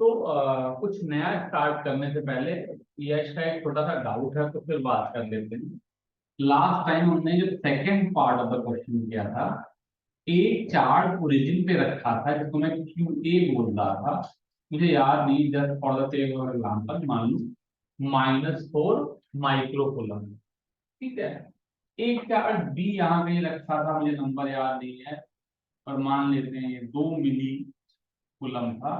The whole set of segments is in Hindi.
तो कुछ नया स्टार्ट करने से पहले यश का एक छोटा सा डाउट है, तो फिर बात कर लेते हैं। लास्ट टाइम हमने जो second part of the question किया था, एक चार्ट ओरिजिन पे रखा था जिसको मैं क्यू ए बोल रहा था। मुझे याद नहीं, just for the sake of example मान लो -4 माइक्रोकूलम। ठीक है। एक चार्ट बी यहाँ पे रखा था, मुझे नंबर याद नहीं है, और मान लेते हैं ये 2 मिली कूलम था।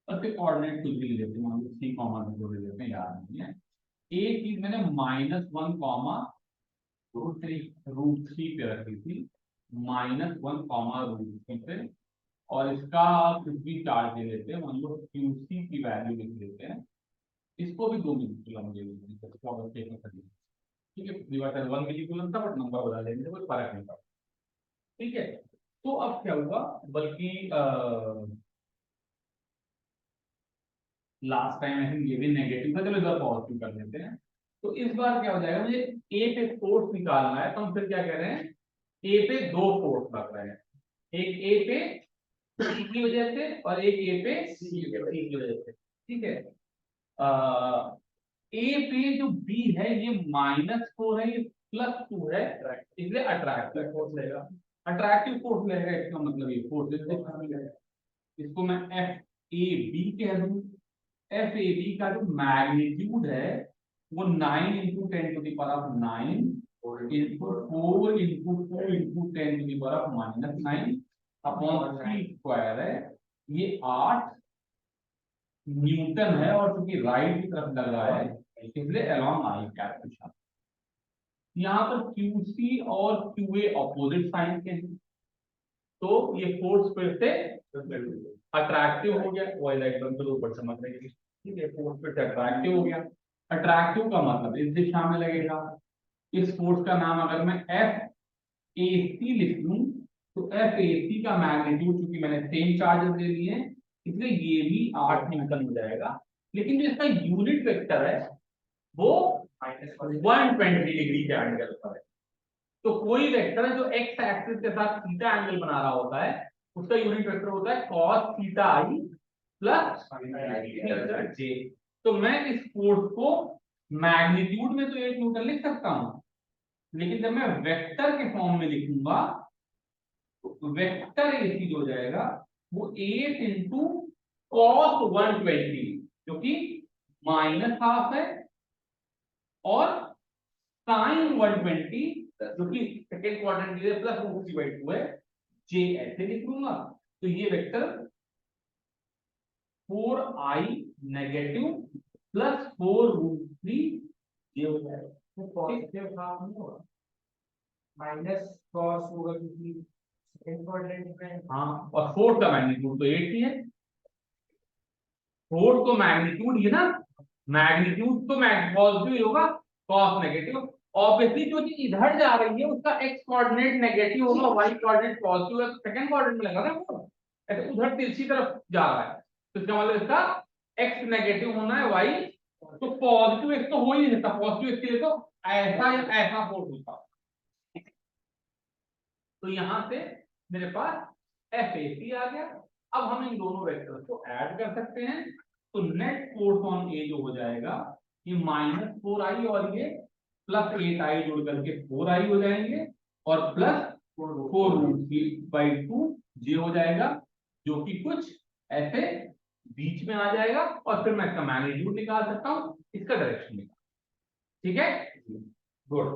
और फिर कोऑर्डिनेट कुछ भी ले लेते हैं, मान लो 3, 2 ले लेते हैं, याद नहीं है। एक चीज मैंने -1, √3 पे रखी थी, -1, √3 पे। और इसका कुछ भी चार्ज ले लेते हैं, मान लो क्यूसी की वैल्यू लिख लेते हैं। इसको भी 2 मिली कूलम ले लेते हैं। ठीक है, डिवाइड 1 मिली कूलम था, बट नंबर बदल लेंगे, कोई फर्क नहीं पड़ता। ठीक है। तो अब क्या हुआ, बल्कि लास्ट टाइम आई थिंक ये भी नेगेटिव था, चलो इधर पॉजिटिव कर लेते हैं। तो इस बार क्या हो जाएगा, मुझे ए पे फोर्स निकालना है, तो हम फिर क्या कह रहे हैं, ए पे 2 फोर्स लग रहे हैं। एक ए पे सी की वजह से और एक ए पे सी की वजह से। ठीक है। ए पे जो बी है ये -4 है, ये +2 है, इसलिए अट्रैक्टिव फोर्स लेगा। अट्रैक्टिव फोर्स लेगा, इसका मतलब ये फोर्स, इसको मैं एफ ए बी कह दूं। एफ ए बी का जो मैग्नीट्यूड है वो 9 × 10⁻⁹ इंटू 4 × 4 × 10⁻⁻⁹ अपॉन 3² है। ये 8 न्यूटन है, और चूंकि राइट की तरफ लग रहा है इसलिए अलोंग आई कैप दिशा। यहाँ पर क्यूसी और क्यूए ऑपोजिट साइन के हैं, तो ये फोर्स फिर से अट्रैक्टिव हो गया, वाई लाइट बंद करो, ऊपर समझ लेंगे। ठीक है, फोर्स फिर से अट्रैक्टिव हो गया। अट्रैक्टिव का मतलब इस दिशा में लगेगा। इस फोर्स का नाम अगर मैं एफ ए सी लिख लूं, तो एफ ए सी का मैग्नीट्यूड, चूंकि मैंने सेम चार्जेस ले लिए हैं इसलिए ये भी 8 न्यूटन हो जाएगा। लेकिन जो इसका यूनिट वेक्टर है वो 120 डिग्री के एंगल पर है। तो कोई वेक्टर जो एक्स एक्सिस के साथ थीटा एंगल बना रहा होता है, उसका यूनिट वेक्टर होता है cos थीटा आई प्लस थीटा जे। तो मैं इस फोर्स को मैग्नीट्यूड में तो 8 न्यूटन लिख सकता हूं, लेकिन जब मैं वेक्टर के फॉर्म में लिखूंगा तो वेक्टर एसी जो हो जाएगा वो 8 इंटू cos 120, जो कि -12 है, और sin 120 जो कि सेकेंड क्वाड्रेंट के लिए +√3/2 है, जे ऐसे लिख लूंगा। तो ये वेक्टर 4i नेगेटिव प्लस 4√3 जे हो जाएगा। तो पॉजिटिव हाफ नहीं होगा, माइनस cos होगा क्योंकि सेकेंड क्वाड्रेंट में। हाँ, और फोर्थ का मैग्नीट्यूड तो 8 ही है। फोर्थ तो मैग्नीट्यूड ही ना, मैग्नीट्यूड तो पॉजिटिव ही होगा, cos नेगेटिव। ऑब्वियसली जो चीज इधर जा रही है उसका x कोऑर्डिनेट नेगेटिव होगा, y कोऑर्डिनेट पॉजिटिव है, तो सेकंड कोऑर्डिनेट में लगा ना वो, ऐसे उधर तिरछी तरफ जा रहा है, तो इसका मतलब इसका x नेगेटिव होना है, y तो पॉजिटिव x तो हो ही नहीं सकता। पॉजिटिव x के लिए तो ऐसा या ऐसा फोर्स होता। तो यहां से मेरे पास FAC आ गया। अब हम इन दोनों वेक्टर्स को ऐड कर सकते हैं, तो नेट फोर्स ऑन ए जो हो जाएगा ये -4i और ये +8i जोड़ करके 4i हो जाएंगे, और प्लस 4√3/2 जे हो जाएगा, जो कि कुछ ऐसे बीच में आ जाएगा। और फिर मैं इसका मैग्नीट्यूड निकाल सकता हूं, इसका डायरेक्शन निकाल। ठीक है, गुड।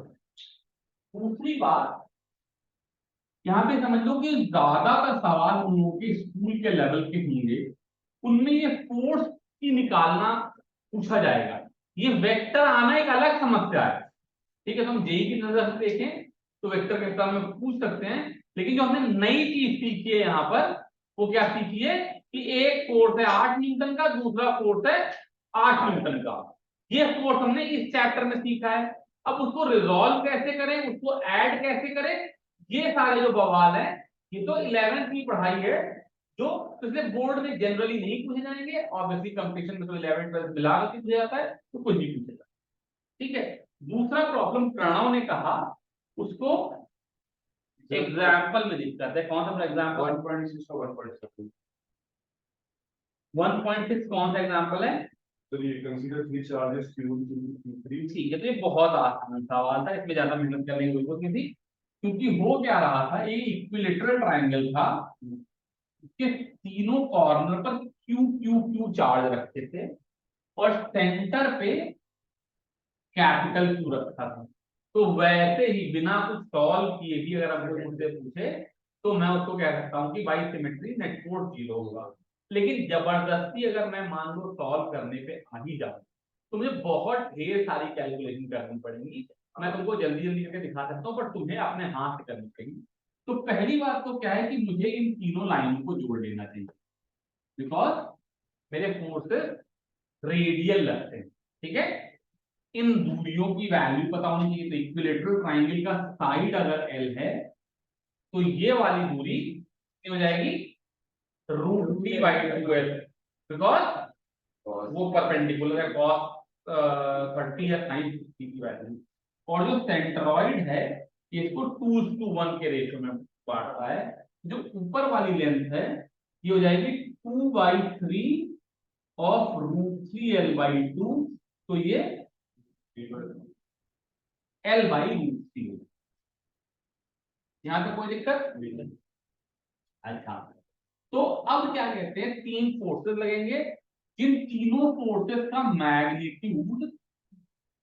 दूसरी बात, यहाँ पे समझ लो कि ज्यादातर सवाल उन लोगों के स्कूल के लेवल के होंगे, उनमें ये फोर्स की निकालना पूछा जाएगा। ये वेक्टर आना एक अलग समस्या है। ठीक है, तो हम जेई की नजर से देखें तो वेक्टर के एग्जाम में पूछ सकते हैं, लेकिन जो हमने नई चीज सीखी है यहाँ पर, वो क्या सीखी है कि एक फोर्स है 8 न्यूटन का, दूसरा फोर्स है 8 न्यूटन का। ये फोर्स हमने इस चैप्टर में सीखा है। अब उसको रिजॉल्व कैसे करें, उसको ऐड कैसे करें, ये सारे जो बवाल है, ये तो 11th की पढ़ाई है, जो पिछले बोर्ड में जनरली नहीं पूछे जाएंगे। ऑब्वियसली कंपटीशन में तो 11th 12th मिला के पूछा जाता है, तो कुछ नहीं पूछेगा। ठीक है। दूसरा प्रॉब्लम प्रणव ने कहा, उसको एग्जाम्पल में दिक्कत है। कौन सा एग्जाम्पल? 1.6 और 1.7। 1.6 कौन सा एग्जांपल है? So you consider three charges Q2, Q3. ठीक है, तो ये बहुत आसान सवाल था, इसमें ज्यादा मेहनत करने की जरूरत नहीं थी, क्योंकि हो क्या रहा था, ये इक्विलेटरल ट्रायंगल था, इसके तीनों कॉर्नर पर क्यू क्यू क्यू चार्ज रखे थे और सेंटर पे कैपिटल क्यू रखा था। तो वैसे ही बिना कुछ सॉल्व किए भी अगर हमको मुझसे पूछे तो मैं उसको कह सकता हूँ कि बाई सिमेट्री नेट फोर्स 0 होगा। लेकिन जबरदस्ती अगर मैं मान लो सॉल्व करने पे आ ही जाऊं तो मुझे बहुत ढेर सारी कैलकुलेशन करनी पड़ेगी। मैं तुमको जल्दी जल्दी करके दिखा सकता हूँ, पर तुम्हें अपने हाथ से करनी पड़ेगी। तो पहली बात तो क्या है कि मुझे इन तीनों लाइनों को जोड़ लेना चाहिए, बिकॉज मेरे फोर्सेस रेडियल लगते हैं। ठीक है, इन दूरियों की वैल्यू पता होनी चाहिए। तो इक्विलेटरल ट्रायंगल का साइड अगर एल है तो ये वाली दूरी कितनी हो जाएगी? √3/2l, बिकॉज वो परपेंडिकुलर है cos 30 या sin 60 की वैल्यू। और जो सेंट्रॉइड है इसको 2:1 के रेशियो में बांटता है। जो ऊपर वाली लेंथ है ये हो जाएगी 2/3 ऑफ √3l/2। तो ये L/√3। यहां तक कोई दिक्कत नहीं? अच्छा, तो अब क्या कहते हैं, तीन फोर्सेस लगेंगे, जिन तीनों फोर्सेस का मैग्नीट्यूड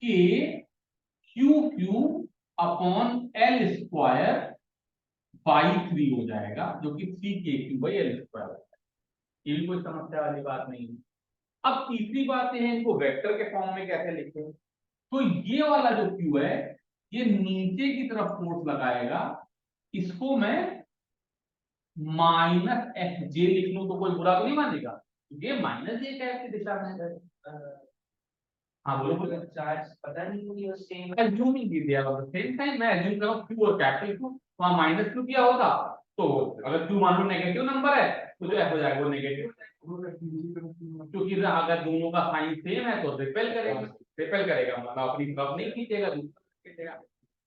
के Q Q upon L square by 3 हो जाएगा, जो कि 3 k³/l²। ये भी कोई समस्या वाली बात नहीं है। अब तीसरी बात है इनको वेक्टर के फॉर्म में कैसे लिखें। तो ये वाला जो क्यू है ये नीचे की तरफ फोर्स लगाएगा, इसको मैं -fj लिख लूं तो कोई बुरा तो नहीं मानेगा? ये -j की दिशा में है। हाँ बोलो बोलो। चार्ज पता नहीं क्यों सेम अज्यूमिंग दी दिया होगा, सेम टाइम मैं अज्यूम करूं क्यू और कैपिटल क्यू, वहां माइनस क्यू किया होगा, तो अगर क्यू मान लो नेगेटिव नंबर है तो जो एफ हो जाएगा वो नेगेटिव, क्योंकि अगर दोनों का साइन सेम है तो रिपेल करेगा। रिपेल करेगा मतलब अपनी तरफ नहीं खींचेगा, दूसरी खींचेगा।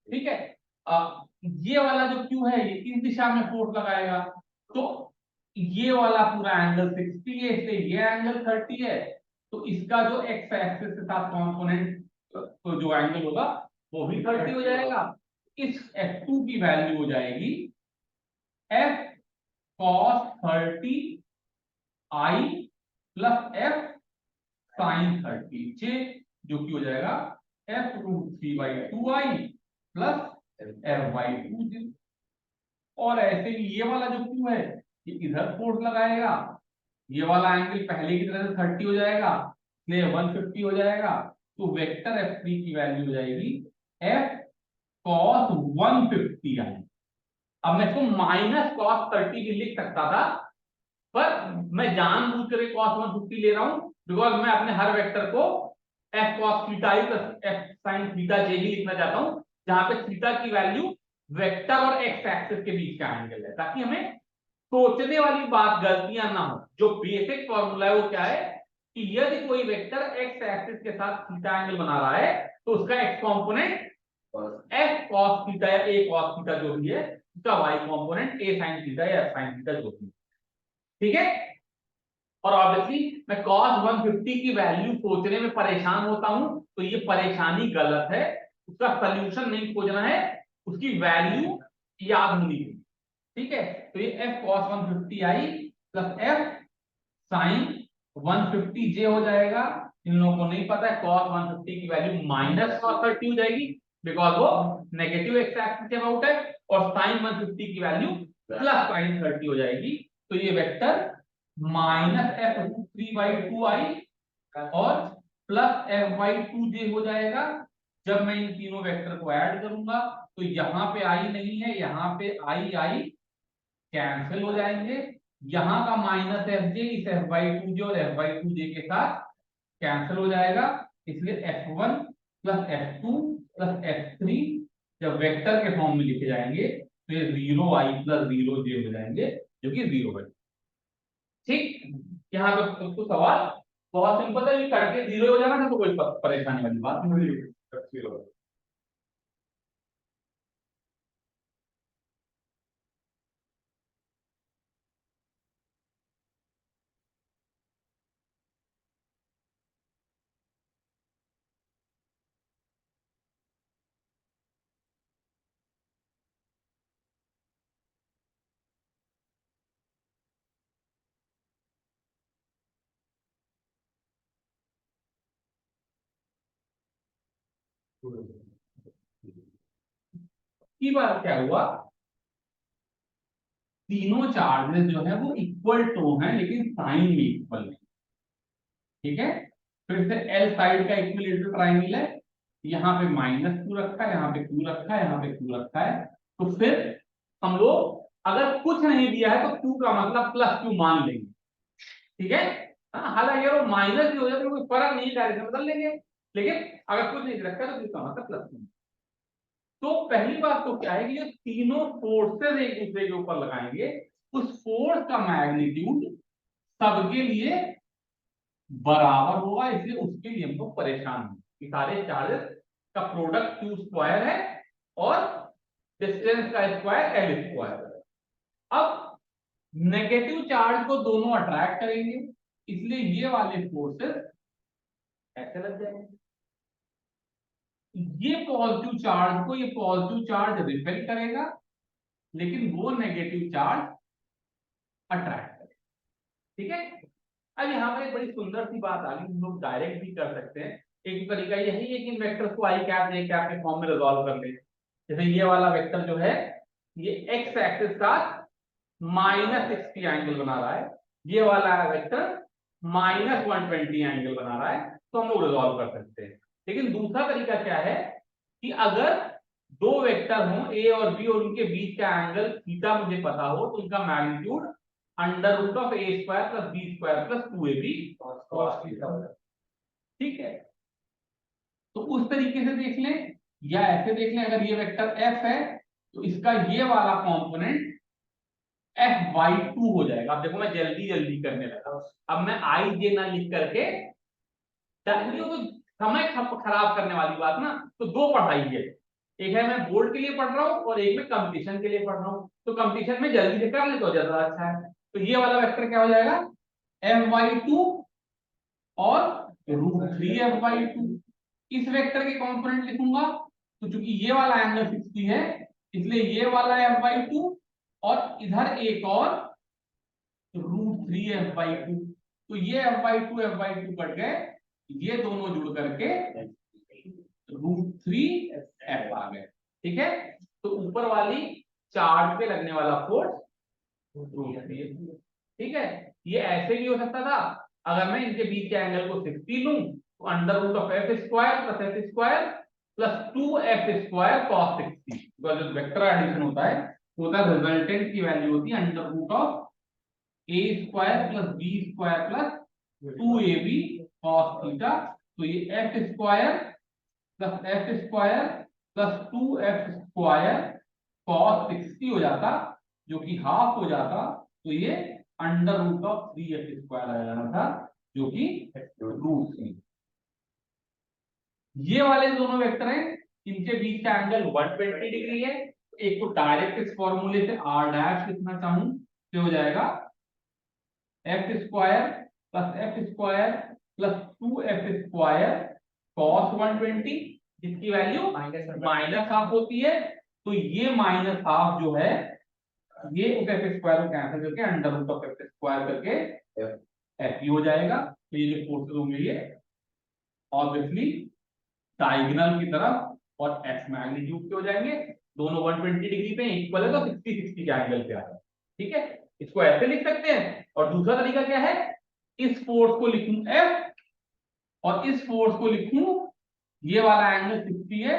ठीक है, ये वाला जो क्यू है ये इस दिशा में फोर्स लगाएगा, तो ये वाला पूरा एंगल 60 है, इसलिए ये एंगल 30 है। तो इसका जो एक्स एक्सिस के साथ कंपोनेंट तो जो एंगल होगा वो भी 30 हो जाएगा। इस F2 की वैल्यू हो जाएगी F cos 30 I plus F sin 30 j, जो कि हो जाएगा F√3/2I प्लस F/2j। और ऐसे ही ये वाला जो क्यू है ये इधर फोर्स लगाएगा, ये वाला एंगल पहले की तरह से 30 हो जाएगा, इसलिए 150 हो जाएगा। तो वेक्टर F3 की वैल्यू हो जाएगी F cos 150I। अब मैं इसको -cos 30 भी लिख सकता था, पर मैं जानबूझ कर cos 150 ले रहा हूं, बिकॉज मैं अपने हर वेक्टर को F cos theta i plus F sin theta j भी लिखना चाहता हूं, जहां पे थीटा की वैल्यू वेक्टर और एक्स एक्सिस के बीच का एंगल है, ताकि हमें सोचने वाली बात गलतियां ना हो। जो बेसिक फॉर्मूला है वो क्या है कि यदि कोई वेक्टर एक्स एक्सिस के साथ थीटा एंगल बना रहा है तो उसका x component f cos theta या a cos थीटा जो भी है, उसका y component a sin theta या f sin थीटा जो भी है। ठीक है, और ऑब्वियसली मैं cos 150 की वैल्यू सोचने में परेशान होता हूं, तो ये परेशानी गलत है, उसका सॉल्यूशन नहीं खोजना है, उसकी वैल्यू याद होनी चाहिए। ठीक है, तो ये f cos 150i plus f sin 150j हो जाएगा। इन लोगों को नहीं पता है cos 150 की वैल्यू -cos 30 हो जाएगी, बिकॉज वो नेगेटिव एक्स एक्सिस के अबाउट है, और sin 150 की वैल्यू प्लस sin 30 हो जाएगी। तो ये वेक्टर -f√3/2i और प्लस f/2j हो जाएगा। जब मैं इन तीनों वेक्टर को ऐड करूंगा तो यहाँ पे i नहीं है, यहाँ पे i कैंसिल हो जाएंगे, यहां का -fj इस f/2j और f/2j के साथ कैंसिल हो जाएगा, इसलिए f1 plus f2 plus f3 जब वेक्टर के फॉर्म में लिखे जाएंगे तो ये 0i प्लस 0j हो जाएंगे, जो कि 0 है। ठीक, यहाँ पे तो सवाल बहुत सिंपल है, ये करके 0 हो जाना था तो कोई परेशानी वाली बात नहीं। की बार क्या हुआ, तीनों चार्जेस जो है वो इक्वल टू हैं लेकिन साइन में इक्वल नहीं। ठीक है, फिर से एल साइड का इक्विलेटरल ट्रायंगल है, यहाँ पे -2 रखा है, यहाँ पे q रखा है, यहाँ पे q रखा है। तो फिर हम लोग अगर कुछ नहीं दिया है तो q का मतलब +q मान लेंगे। ठीक है, हालांकि अगर वो माइनस भी हो जाए तो कोई फर्क नहीं, डायरेक्शन बदल लेंगे, लेकिन अगर कुछ नहीं रखा तो q का मतलब +q। तो पहली बात तो क्या है कि जो तीनों फोर्सेस एक दूसरे के ऊपर लगाएंगे, उस फोर्स का मैग्नीट्यूड सबके लिए बराबर होगा, इसलिए उसके लिए हम लोग परेशान हैं कि सारे चार्जेस का प्रोडक्ट q स्क्वायर है और डिस्टेंस का स्क्वायर l स्क्वायर है। अब नेगेटिव चार्ज को दोनों अट्रैक्ट करेंगे, इसलिए ये वाले फोर्सेस ऐसे लग जाएंगे, ये पॉजिटिव चार्ज को ये पॉजिटिव चार्ज रिपेल करेगा, लेकिन वो नेगेटिव चार्ज अट्रैक्ट करेगा। ठीक है, अब यहाँ पर एक बड़ी सुंदर सी बात आ गई, हम लोग डायरेक्ट भी कर सकते हैं। एक तरीका यही है कि इन वेक्टर्स को आई कैप जे कैप के फॉर्म में रिजॉल्व कर ले। जैसे ये वाला वेक्टर जो है ये एक्स एक्सिस का -60 एंगल बना रहा है, ये वाला वेक्टर -120 एंगल बना रहा है, तो हम लोग रिजॉल्व कर सकते हैं। लेकिन दूसरा तरीका क्या है कि अगर दो वेक्टर हों ए और बी और उनके बीच का एंगल थीटा मुझे पता हो, तो उनका magnitude √a² + b² + 2ab cos theta हो जाता है। ठीक है, तो उस तरीके से देख लें या ऐसे देख लें, अगर ये वेक्टर f है तो इसका ये वाला कंपोनेंट f/2 हो जाएगा। अब देखो मैं जल्दी जल्दी करने लगा, अब मैं आई जे ना लिख करके, तो समय खराब करने वाली बात ना, तो दो पढ़ाई है, एक है मैं बोर्ड के लिए पढ़ रहा हूँ और एक में कंपटीशन के लिए पढ़ रहा हूँ, तो कंपटीशन में जल्दी से कर ले तो ज्यादा अच्छा है। तो ये वाला वेक्टर क्या हो जाएगा, f/2 और √3f/2। इस वेक्टर के कंपोनेंट लिखूंगा, तो चूंकि ये वाला एंगल 60 है, इसलिए ये वाला f/2 और इधर एक और √3f/2। तो ये f/2 कट गए, ये दोनों जुड़ करके √3f आ गए। ठीक है, तो ऊपर वाली चार्ज पे लगने वाला फोर्स √3। ठीक है, ये ऐसे भी हो सकता था, अगर मैं इनके बीच के एंगल को 60 लूं तो √f² + f² + 2f² cos 60, जो वेक्टर एडिशन होता है वो रिजल्टेंट की वैल्यू होती है √a² + b² + 2ab cos theta. तो ये f² + f² + 2f² cos 60 हो जाता, जो कि हाफ हो जाता, तो ये √3f² आ जाना था, जो कि √3। ये वाले दोनों वेक्टर हैं, इनके बीच का एंगल 120 डिग्री है। एक को डायरेक्ट इस फॉर्मूले से r' लिखना चाहूं तो हो जाएगा f² + f² + 2f² cos 120, जिसकी वैल्यू -½ होती है। तो ये -½ जो है ये उस f² को कैंसिल करके √f² करके f हो जाएगा। तो ये जो फोर्सेस होंगे ये ऑब्वियसली डायगोनल की तरफ और x मैग्नीट्यूड के हो जाएंगे, दोनों 120 डिग्री पे इक्वल है, तो 60 के एंगल पे आ जाए। ठीक है, इसको ऐसे लिख सकते हैं। और दूसरा तरीका क्या है, इस फोर्स को लिखूं F और इस फोर्स को लिखूं, ये वाला एंगल 60 है,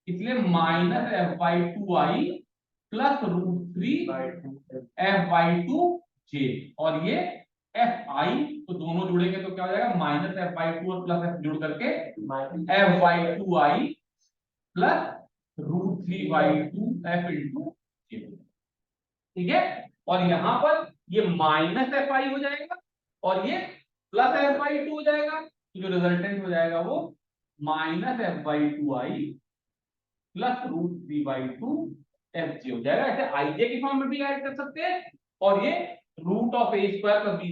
इसलिए -f/2i + √3f/2j, और ये fi, तो दोनों जुड़ेंगे तो क्या हो जाएगा, -f/2 और +f जुड़ करके f/2i + √3/2f × j। ठीक है, और यहां पर ये -fi हो जाएगा और ये +f/2 हो जाएगा, तो जो रिजल्टेंट हो जाएगा वो -f/2i + √3/2fj हो जाएगा। ऐसे ij की फॉर्म में भी ऐड कर सकते हैं, और ये √a² + b²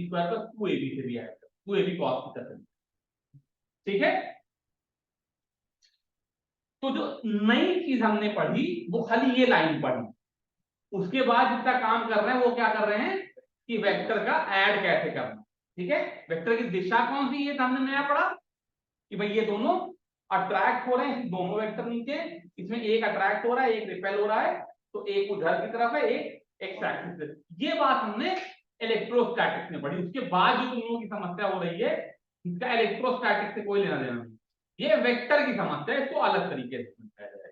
+ 2ab से भी ऐड कर 2ab cos थीटा से। ठीक है, तो जो नई चीज हमने पढ़ी वो खाली ये लाइन पढ़ी, उसके बाद जितना काम कर रहे हैं वो क्या कर रहे हैं कि वेक्टर का ऐड कैसे करना। ठीक है, वेक्टर की दिशा कौन सी, ये हमने नया पढ़ा कि भाई ये दोनों अट्रैक्ट हो रहे हैं दोनों वेक्टर नीचे, इसमें एक अट्रैक्ट हो रहा है एक रिपेल हो रहा है, तो एक उधर की तरफ है एक एक्स एक्सिस पे। ये बात हमने इलेक्ट्रोस्टैटिक्स में पढ़ी। उसके बाद जो तुम लोगों की समस्या हो रही है इसका इलेक्ट्रोस्टैटिक्स से कोई लेना देना नहीं, ये वेक्टर की समस्या है, इसको अलग तरीके से समझाया जाए।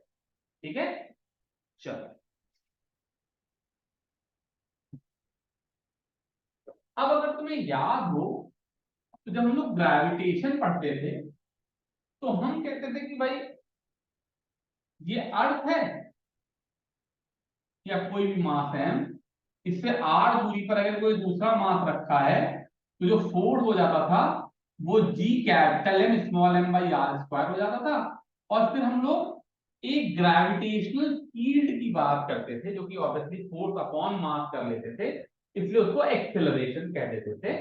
ठीक है, चलो अब अगर तुम्हें याद हो तो जब हम लोग ग्रेविटेशन पढ़ते थे तो हम कहते थे कि भाई ये अर्थ है या कोई भी मास है, इससे आर दूरी पर अगर कोई दूसरा मास रखा है तो जो फोर्स हो जाता था वो जी capital M small M by R square हो जाता था। और फिर हम लोग एक ग्रेविटेशनल फील्ड की बात करते थे जो कि ऑब्वियसली फोर्स अपॉन मास कर लेते थे, इसलिए उसको एक्सेलरेशन कह देते थे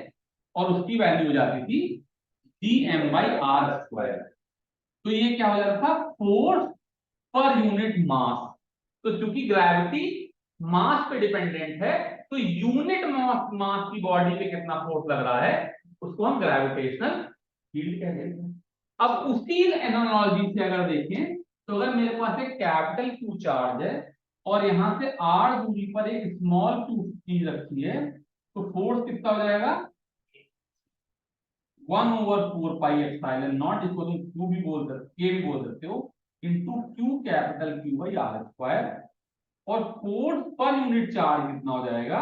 और उसकी वैल्यू हो जाती थी G M by R square. तो ये क्या हो जाता था, फोर्स पर यूनिट मास। तो चूंकि ग्रेविटी मास पे डिपेंडेंट है तो यूनिट मास की बॉडी पे कितना फोर्स लग रहा है उसको हम ग्रेविटेशनल फील्ड कहते हैं। अब उसी एनालॉजी से अगर देखें तो अगर मेरे पास एक कैपिटल क्यू चार्ज है और यहां से आर दूरी पर एक स्मॉल क्यू चीज रखी है तो फोर्स कितना हो जाएगा 1/4 पाई एप्सिलॉन नॉट, जिसको तुम क्यू भी बोल सकते के भी बोल सकते हो, into Q capital Q by R square. और फोर्स पर यूनिट चार्ज कितना हो जाएगा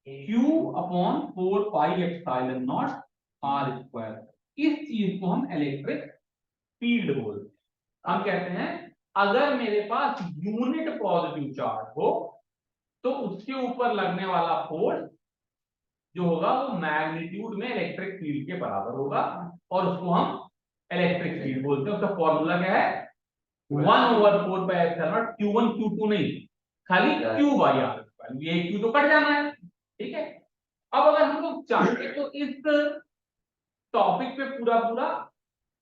Q upon 4 pi epsilon naught R square. इस चीज को हम इलेक्ट्रिक फील्ड बोलते हैं। हम कहते हैं अगर मेरे पास यूनिट पॉजिटिव चार्ज हो तो उसके ऊपर लगने वाला फोर्स जो होगा वो मैग्नीट्यूड में इलेक्ट्रिक फील्ड के बराबर होगा और उसको हम इलेक्ट्रिक फील्ड बोलते हैं। उसका फॉर्मूला क्या है 1/4 पाई एप्सिलॉन नॉट Q1 Q2 नहीं, खाली Q बाई आर स्क्वायर। ये Q तो कट जाना है, ठीक है। अब अगर हम लोग चाहते तो इस टॉपिक पे पूरा पूरा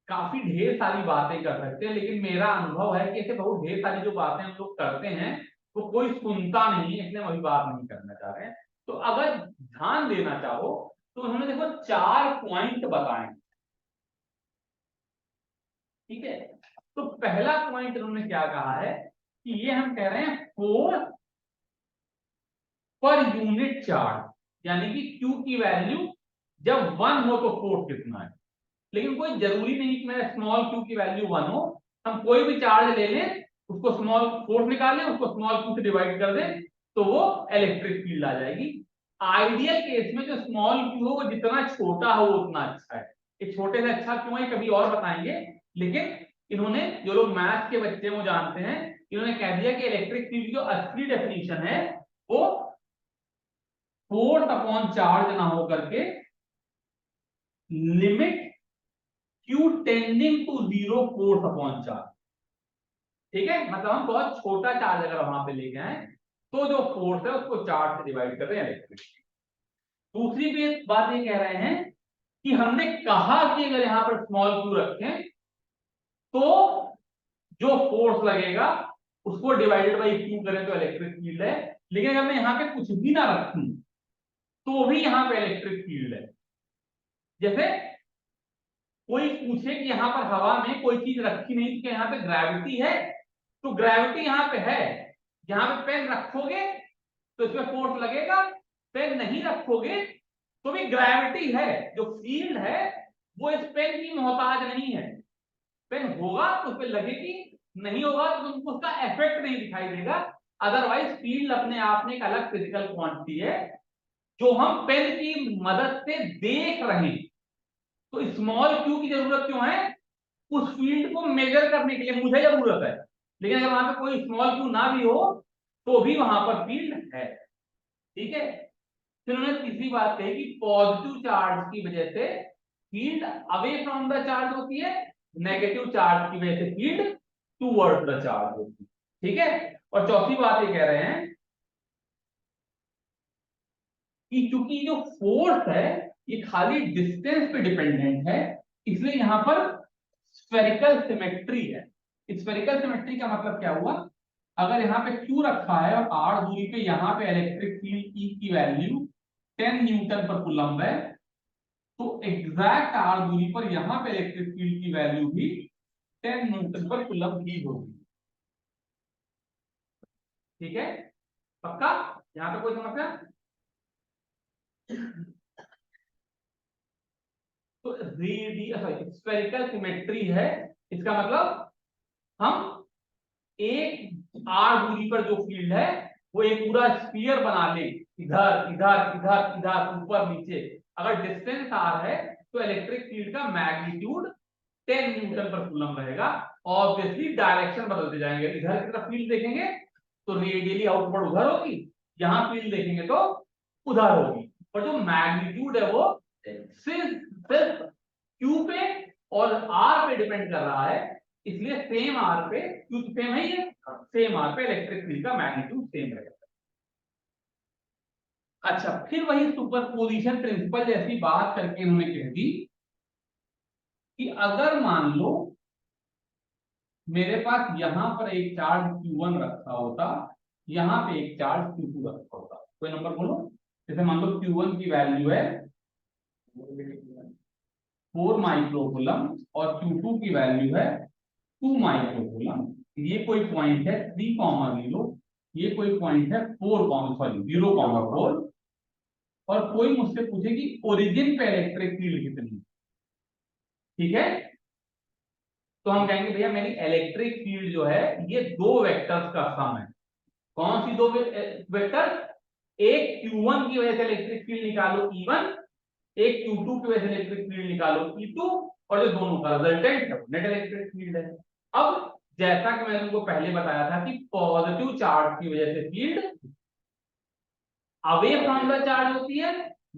काफी ढेर सारी बातें कर सकते हैं, लेकिन मेरा अनुभव है कि ऐसे बहुत ढेर सारी जो बातें हम लोग करते हैं वो कोई सुनता नहीं है, इसलिए हम अभी बात नहीं करना चाह रहे हैं। तो अगर ध्यान देना चाहो तो उन्होंने देखो 4 पॉइंट बताए, ठीक है। तो पहला पॉइंट उन्होंने क्या कहा है कि ये हम कह रहे हैं फोर्स पर यूनिट चार्ज, यानी कि Q की वैल्यू जब 1 हो तो फोर्स कितना है। लेकिन कोई जरूरी नहीं कि मेरे स्मॉल q की वैल्यू 1 हो, हम कोई भी चार्ज ले लें उसको स्मॉल फोर्स निकालें उसको स्मॉल q से डिवाइड कर दें तो वो इलेक्ट्रिक फील्ड आ जाएगी। आइडियल केस में जो स्मॉल q हो वो जितना छोटा हो उतना अच्छा है। ये छोटे से अच्छा क्यों है कभी और बताएंगे, लेकिन इन्होंने जो लोग मैथ्स के बच्चे वो जानते हैं, इन्होंने कह दिया कि इलेक्ट्रिक फील्ड की जो असली डेफिनेशन है वो फोर्स अपॉन चार्ज ना हो करके limit Q tending to 0 force upon charge, ठीक है। मतलब हम बहुत छोटा चार्ज अगर वहां पे लेके आए तो जो फोर्स है उसको चार्ज से डिवाइड कर रहे हैं इलेक्ट्रिक। दूसरी भी बात ये कह रहे हैं कि हमने कहा कि अगर यहां पर स्मॉल q रखें तो जो फोर्स लगेगा उसको डिवाइडेड बाई q करें तो इलेक्ट्रिक फील्ड है। लेकिन अगर मैं यहाँ पे कुछ भी ना रखूं तो भी यहाँ पे इलेक्ट्रिक फील्ड है। जैसे कोई पूछे कि यहाँ पर हवा में कोई चीज रखी नहीं थी, यहाँ पे ग्रेविटी है, तो ग्रेविटी यहाँ पे है, यहाँ पे पेन रखोगे तो इसमें फोर्स लगेगा, पेन नहीं रखोगे तो भी ग्रेविटी है। जो फील्ड है वो इस पेन की मोहताज नहीं है, पेन होगा तो उस पर लगेगी, नहीं होगा तो तुमको उसका इफेक्ट नहीं दिखाई देगा। अदरवाइज फील्ड अपने आप में एक अलग फिजिकल क्वांटिटी है जो हम पेन की मदद से देख रहे हैं। तो स्मॉल क्यू की जरूरत क्यों है, उस फील्ड को मेजर करने के लिए मुझे जरूरत है। लेकिन अगर वहां पे कोई स्मॉल क्यू ना भी हो तो भी वहां पर फील्ड है, ठीक है। फिर उन्होंने तीसरी बात कही कि पॉजिटिव चार्ज की वजह से field away from the charge होती है, नेगेटिव चार्ज की वजह से फील्ड टूवर्ड्स द चार्ज होती है, ठीक है। और चौथी बात ये कह रहे हैं कि चूंकि जो फोर्स है ये खाली डिस्टेंस पे डिपेंडेंट है, इसलिए यहां पर स्फेरिकल सिमेट्री है। स्फेरिकल सिमेट्री का मतलब क्या हुआ, अगर यहाँ पे Q रखा है और R दूरी पे यहाँ पे इलेक्ट्रिक फील्ड E की वैल्यू 10 न्यूटन पर कूलम्ब है, तो एग्जैक्ट R दूरी पर यहाँ पे इलेक्ट्रिक फील्ड की वैल्यू भी 10 न्यूटन पर कूलम हीट होगी। ठीक है, पक्का? यहां पे कोई समस्या? तो स्फेरिकल सिमेट्री है, इसका मतलब हम एक आर दूरी पर जो फील्ड है वो एक पूरा स्फीयर बना ले, इधर इधर इधर इधर ऊपर नीचे। अगर डिस्टेंस आर है तो इलेक्ट्रिक फील्ड का मैग्नीट्यूड 10 न्यूटन पर कूलम रहेगा। ऑब्वियसली डायरेक्शन बदलते जाएंगे, इधर की तरफ फील्ड देखेंगे तो रेडियली आउटवर्ड उधर होगी, यहां फील्ड देखेंगे तो उधर होगी, पर जो मैग्नीट्यूड है वो सिर्फ क्यू पे और आर पे डिपेंड कर रहा है। इसलिए सेम आर पे, क्यू सेम है ये, सेम आर पे इलेक्ट्रिक फील्ड का मैग्नीट्यूड सेम रहेगा। अच्छा, फिर वही सुपरपोजिशन प्रिंसिपल जैसी बात करके इन्होंने कह दी कि अगर मान लो मेरे पास यहां पर एक चार्ज Q1 रखा होता, यहां पे एक चार्ज Q2 रखा होता, कोई नंबर बोलो। जैसे मान लो Q1 की वैल्यू है 4 माइक्रोकूलम और Q2 की वैल्यू है 2 माइक्रोकूलम। ये कोई पॉइंट है 3,0, ये कोई पॉइंट है 0,4, और कोई मुझसे पूछे कि ओरिजिन पे इलेक्ट्रिक फील्ड कितनी, ठीक है, तो हम कहेंगे भैया मेरी इलेक्ट्रिक फील्ड जो है ये दो वेक्टर्स का सम है। कौन सी दो वेक्टर? एक Q1 की वजह से इलेक्ट्रिक फील्ड निकालो E1, एक Q2 की वजह से इलेक्ट्रिक फील्ड निकालो E2, और जो दोनों का रिजल्टेंट है वो नेट इलेक्ट्रिक फील्ड है। अब जैसा कि मैंने तुमको पहले बताया था कि पॉजिटिव चार्ज की वजह से field away from the charge होती है,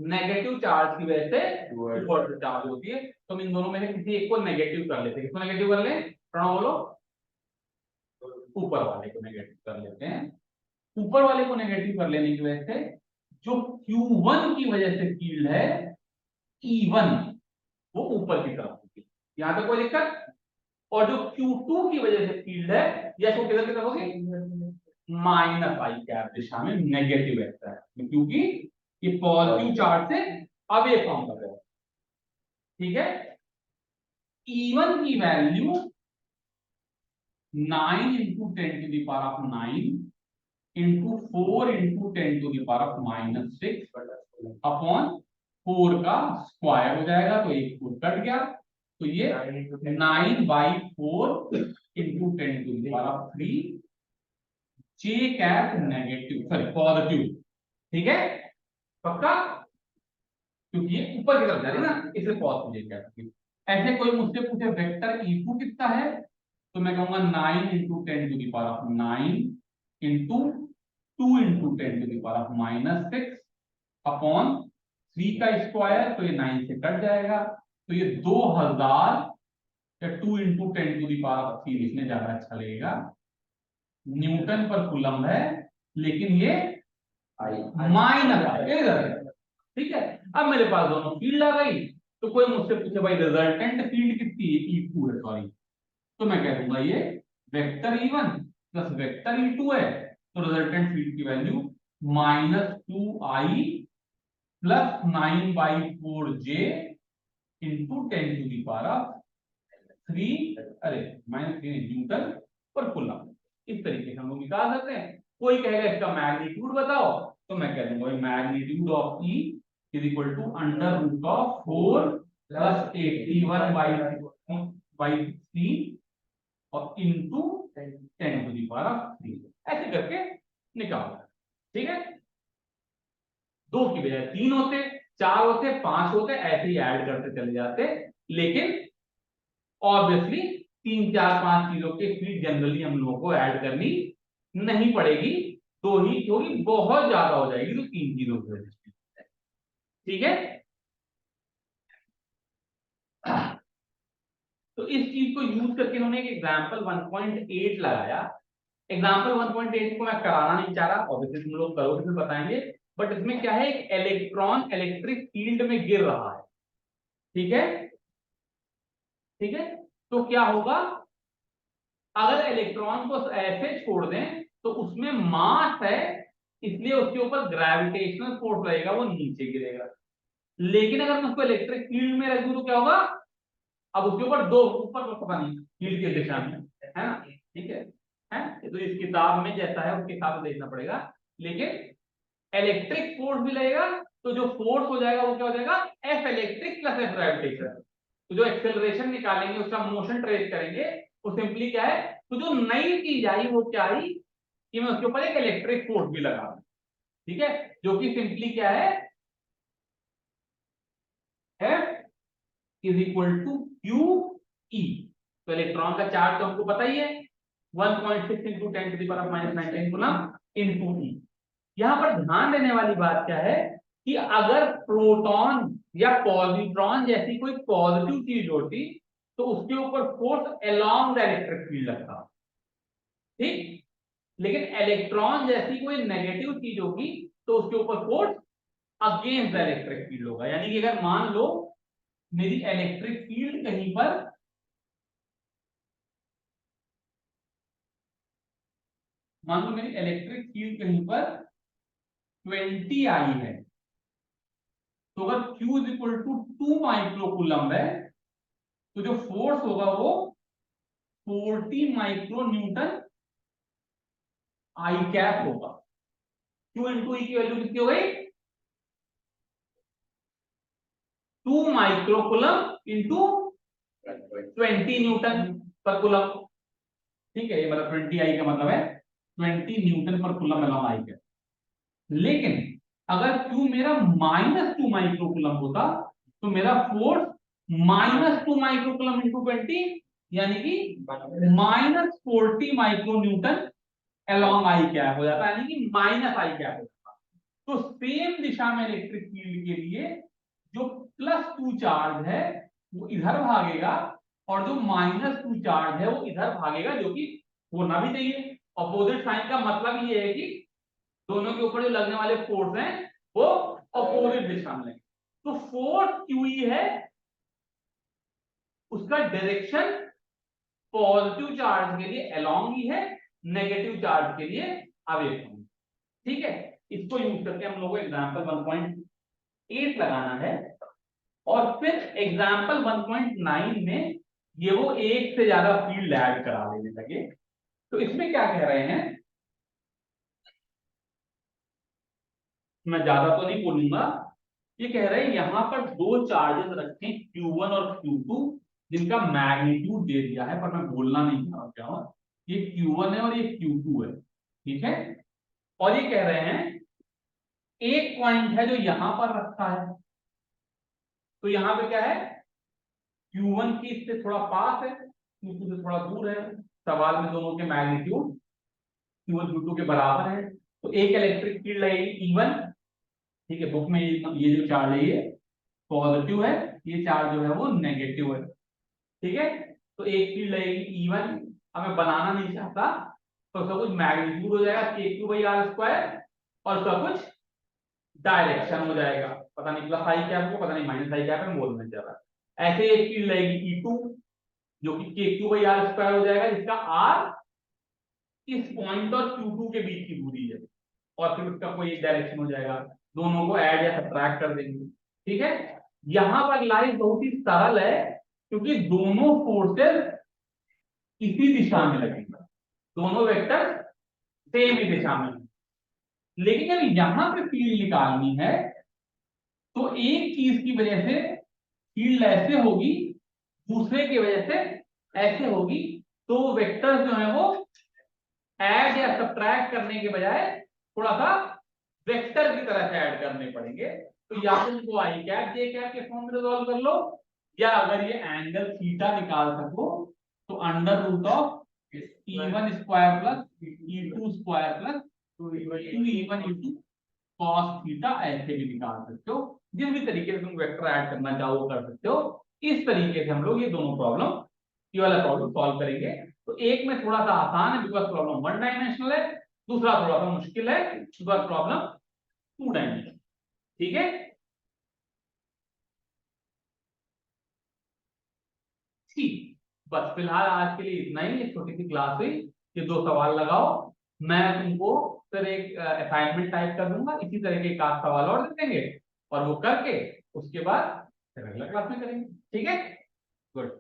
नेगेटिव चार्ज की वजह से टुवर्ड्स द चार्ज होती है। तो हम इन दोनों में से किसी एक को नेगेटिव कर लेते हैं। किसको नेगेटिव कर लें? प्रणव बोलो। ऊपर वाले को नेगेटिव कर लेते हैं। ऊपर वाले को नेगेटिव कर लेने की वजह से जो Q1 की वजह से फील्ड है E1 वो ऊपर की तरफ होगी, यहां तक कोई दिक्कत? और जो Q2 की वजह से फील्ड है या तो किधर की तरफ होगी? माइनस आई कैप दिशा में, नेगेटिव वेक्टर है, क्योंकि ये पॉजिटिव चार्ज से अवे फ्रॉम कर रहा है। ठीक है, E1 की value 9 into 10 to the power of 9 into 4 into 10 to the power of -6 upon 4 का स्क्वायर हो जाएगा, तो एक 4 कट गया, तो ये 9/4 into 10 to the power of 3 J cap negative, sorry positive. ठीक है, पक्का? क्योंकि ये ऊपर की तरफ जा रही है ना, इसलिए पॉजिटिव जे कैप। ऐसे कोई मुझसे पूछे वेक्टर E2 कितना है, तो मैं कहूंगा 9 into 10 to the power of 9 into 2 into 10 to the power of -6 upon 3 का स्क्वायर, तो ये 9 से कट जाएगा, तो ये 2000 या 2 into 10 to the power of 3 लिखने ज्यादा अच्छा लगेगा, न्यूटन पर कूलम है, लेकिन ये माइनस है। ठीक है, अब मेरे पास दोनों फील्ड आ गई, तो कोई मुझसे पूछे भाई रिजल्टेंट फील्ड कितनी है? E2 है, सॉरी, तो मैं कह दूंगा ये vector E1 plus vector E2 है, तो रिजल्टेंट फील्ड की value -2I plus 9/4J into 10 to the power of 3, अरे -3 न्यूटन पर कूलम। इस तरीके से हम लोग निकाल सकते हैं। कोई कहेगा इसका मैग्नीट्यूड बताओ, तो मैं कह दूंगा magnitude of E is equal to √4 plus 81/16 और into 10 to the power of 3, ऐसे करके निकालना। ठीक है, 2 की बजाय 3 होते, 4 होते, 5 होते, ऐसे ही ऐड करते चले जाते, लेकिन ऑब्वियसली 3, 4, 5 चीजों के फील्ड जनरली हम लोगों को ऐड करनी नहीं पड़ेगी, 2 ही, क्योंकि बहुत ज्यादा हो जाएगी तो 3 चीजों की वजह से। ठीक है, तो इस चीज को यूज करके इन्होंने एक एग्जांपल 1.8 लगाया। एग्जांपल 1.8 को मैं कराना नहीं चाह रहा, ऑब्वियसली तुम लोग करोगे फिर बताएंगे, बट इसमें क्या है, एक इलेक्ट्रॉन इलेक्ट्रिक फील्ड में गिर रहा है। ठीक है, ठीक है, तो क्या होगा, अगर इलेक्ट्रॉन को ऐसे छोड़ दें तो उसमें मास है, इसलिए उसके ऊपर ग्रेविटेशनल फोर्स लगेगा, वो नीचे गिरेगा। लेकिन अगर मैं उसको इलेक्ट्रिक फील्ड में रख दूं तो क्या होगा, अब उसके ऊपर दो ऊपर पता नहीं फील्ड के दिशा में, है ना, ठीक है, तो इस किताब में जैसा है उसके हिसाब से देखना पड़ेगा, लेकिन इलेक्ट्रिक फोर्स भी लगेगा तो जो फोर्स हो जाएगा वो क्या हो जाएगा, F electric plus F gravitation. तो जो एक्सेलरेशन निकालेंगे उसका मोशन ट्रेस करेंगे, वो सिंपली क्या है, तो जो नई चीज आई वो क्या आई कि मैं उसके ऊपर एक इलेक्ट्रिक फोर्स भी लगा, ठीक है, जो कि सिंपली क्या है, F is equal to Q E. तो इलेक्ट्रॉन का चार्ज तो हमको पता ही है 1.6 इंटू 10⁻⁻⁹ कूलम इनटू ई। यहां पर ध्यान देने वाली बात क्या है कि अगर प्रोटॉन या पॉजिट्रॉन जैसी कोई पॉजिटिव चीज होती तो उसके ऊपर force along the electric field लगता, ठीक, लेकिन इलेक्ट्रॉन जैसी कोई नेगेटिव चीज होगी तो उसके ऊपर force against the electric field होगा। यानी कि अगर मान लो मेरी इलेक्ट्रिक फील्ड कहीं पर, मान लो मेरी इलेक्ट्रिक फील्ड कहीं पर 20 आई है, तो अगर Q is equal to 2 micro coulomb है तो जो फोर्स होगा वो 40 माइक्रो न्यूटन आई कैप होगा। Q इंटू ई की वैल्यू कितनी हो गई, 2 micro coulomb into 20 newton per coulomb, ठीक है, ये मतलब 20 आई का मतलब है 20 न्यूटन पर कूलम अलॉन्ग आई कैप। लेकिन अगर Q मेरा -2 माइक्रो कूलम होता तो मेरा फोर्स -2 माइक्रो कूलम इंटू 20 यानी कि -40 माइक्रो न्यूटन along आई कैप हो जाता है, यानी कि माइनस आई कैप हो जाता। तो सेम दिशा में इलेक्ट्रिक फील्ड के लिए जो +2 चार्ज है वो इधर भागेगा और जो -2 चार्ज है वो इधर भागेगा, जो कि होना भी चाहिए। अपोजिट साइन का मतलब ये है कि दोनों के ऊपर जो लगने वाले फोर्स हैं वो अपोजिट दिशा में। तो फोर्स QE है, उसका डायरेक्शन पॉजिटिव चार्ज के लिए अलोंग ही है, नेगेटिव चार्ज के लिए अवे फ्रॉम, ठीक है। इसको यूज करके हम लोगों को एग्जांपल 1.8 लगाना है और फिर एग्जांपल 1.9 में ये वो एक से ज्यादा फील्ड ऐड करा लेने लगे। तो इसमें क्या कह रहे हैं, मैं ज्यादा तो नहीं बोलूंगा, ये कह रहे हैं यहां पर दो चार्जेस रखें Q1 और Q2 जिनका मैग्नीट्यूड दे दिया है, पर मैं बोलना नहीं चाह रहा हूं, ये Q1 है और ये Q2 है, ठीक है। और ये कह रहे हैं एक पॉइंट है जो यहां पर रखा है, तो यहां पे क्या है, Q1 की इससे थोड़ा पास है, Q2 से थोड़ा दूर है, सवाल में दोनों के मैग्नीट्यूड Q1 Q2 के बराबर है, तो एक इलेक्ट्रिक फील्ड लगेगी E1, ठीक है, बुक में ये जो चार्ज है ये पॉजिटिव है, ये चार्ज जो है वो नेगेटिव है, ठीक है। तो एक फील्ड लगेगी E1, अब मैं बनाना नहीं चाहता तो उसका कुछ मैग्नीट्यूड हो जाएगा KQ/R² और उसका कुछ डायरेक्शन हो जाएगा, पता नहीं प्लस आई कैप को, पता नहीं माइनस आई कैप है, बोलना चाह रहा। ऐसे एक फील्ड लगेगी E2 जो कि KQ/R² हो जाएगा, जिसका R इस पॉइंट और Q2 के बीच की दूरी है, और फिर उसका कोई एक डायरेक्शन हो जाएगा, दोनों को ऐड या सब्ट्रैक्ट कर देंगे, ठीक है। यहां पर लाइन बहुत ही सरल है क्योंकि दोनों फोर्सेस इसी दिशा में लगेंगे, दोनों वेक्टर सेम ही दिशा में। लेकिन जब यहां पे फील्ड निकालनी है तो एक चीज की वजह से फील्ड ऐसे होगी, दूसरे की वजह से ऐसे होगी, तो वेक्टर्स जो है वो ऐड या सब्ट्रैक्ट करने के बजाय थोड़ा सा वेक्टर की तरह से ऐड करने पड़ेंगे। तो या तो उनको आई कैप जे कैप के फॉर्म में रिजॉल्व कर लो, या अगर ये एंगल थीटा निकाल सको तो √of E1 square plus E2 square plus 2E1 into cos theta ऐसे भी निकाल सकते हो, जिस भी तरीके से तुम वेक्टर ऐड करना चाहो वो कर सकते हो। इस तरीके से हम लोग ये दोनों प्रॉब्लम, ये वाला प्रॉब्लम सॉल्व करेंगे। तो एक में थोड़ा सा आसान है बिकॉज प्रॉब्लम 1 डायमेंशनल है, दूसरा थोड़ा सा मुश्किल है बिकॉज प्रॉब्लम 2 डायमेंशनल, ठीक है। ठीक, बस फिलहाल आज के लिए इतना ही, एक छोटी सी क्लास हुई, ये 2 सवाल लगाओ, मैं तुमको फिर एक असाइनमेंट टाइप कर दूंगा, इसी तरह के 1 सवाल और दे देंगे और वो करके उसके बाद फिर अगला क्लास में करेंगे, ठीक है, गुड।